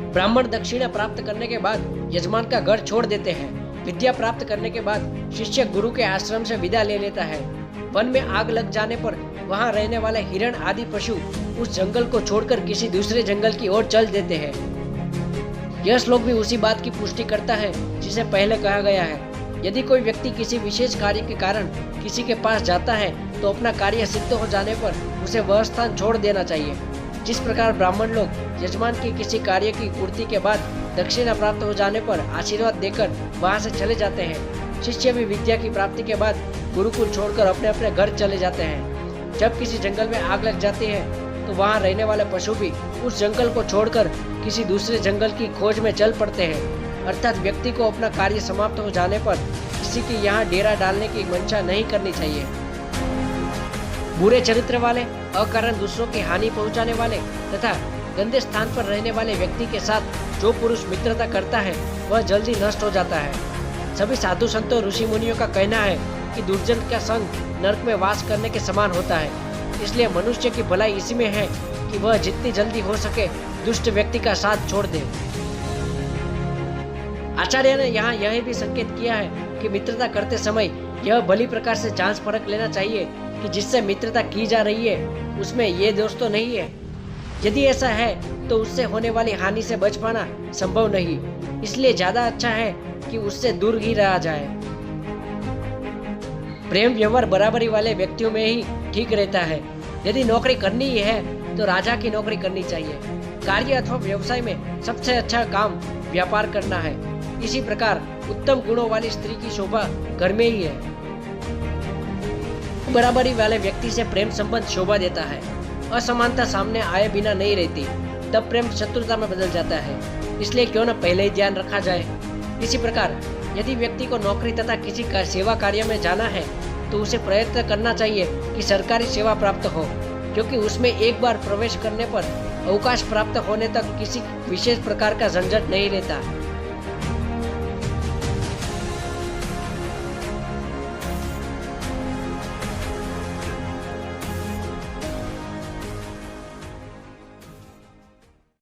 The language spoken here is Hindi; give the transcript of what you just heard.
ब्राह्मण दक्षिणा प्राप्त करने के बाद यजमान का घर छोड़ देते हैं। विद्या प्राप्त करने के बाद शिष्य गुरु के आश्रम से विदा ले लेता है। वन में आग लग जाने पर वहां रहने वाले हिरण आदि पशु उस जंगल को छोड़कर किसी दूसरे जंगल की ओर चल देते हैं। यह श्लोक भी उसी बात की पुष्टि करता है जिसे पहले कहा गया है। यदि कोई व्यक्ति किसी विशेष कार्य के कारण किसी के पास जाता है तो अपना कार्य सिद्ध हो जाने पर उसे वह स्थान छोड़ देना चाहिए। जिस प्रकार ब्राह्मण लोग यजमान के किसी कार्य की पूर्ति के बाद दक्षिणा प्राप्त हो जाने पर आशीर्वाद देकर वहां से चले जाते हैं, शिष्य भी विद्या की प्राप्ति के बाद गुरुकुल छोड़कर अपने अपने घर चले जाते हैं। जब किसी जंगल में आग लग जाती है तो वहां रहने वाले पशु भी उस जंगल को छोड़कर किसी दूसरे जंगल की खोज में चल पड़ते हैं। अर्थात व्यक्ति को अपना कार्य समाप्त हो जाने पर किसी के यहाँ डेरा डालने की मंशा नहीं करनी चाहिए। बुरे चरित्र वाले, अकारण दूसरों की हानि पहुंचाने वाले तथा गंदे स्थान पर रहने वाले व्यक्ति के साथ जो पुरुष मित्रता करता है वह जल्दी नष्ट हो जाता है। सभी साधु संतों ऋषि मुनियों का कहना है कि दुर्जन का संग नरक में वास करने के समान होता है। इसलिए मनुष्य की भलाई इसी में है कि वह जितनी जल्दी हो सके दुष्ट व्यक्ति का साथ छोड़ दे। आचार्य ने यहाँ यह भी संकेत किया है कि मित्रता करते समय यह भली प्रकार से जांच परख लेना चाहिए कि जिससे मित्रता की जा रही है उसमें ये दोष तो नहीं है। यदि ऐसा है तो उससे होने वाली हानि से बच पाना संभव नहीं, इसलिए ज्यादा अच्छा है कि उससे दूर ही रहा जाए। प्रेम व्यवहार बराबरी वाले व्यक्तियों में ही ठीक रहता है। यदि नौकरी करनी ही है तो राजा की नौकरी करनी चाहिए। कार्य अथवा व्यवसाय में सबसे अच्छा काम व्यापार करना है। इसी प्रकार उत्तम गुणों वाली स्त्री की शोभा घर में ही है। बराबरी वाले व्यक्ति से प्रेम संबंध शोभा देता है। असमानता सामने आए बिना नहीं रहती, तब प्रेम शत्रुता में बदल जाता है। इसलिए क्यों न पहले ही ध्यान रखा जाए। इसी प्रकार यदि व्यक्ति को नौकरी तथा किसी का सेवा कार्य में जाना है तो उसे प्रयत्न करना चाहिए कि सरकारी सेवा प्राप्त हो, क्योंकि उसमें एक बार प्रवेश करने पर अवकाश प्राप्त होने तक किसी विशेष प्रकार का झंझट नहीं रहता।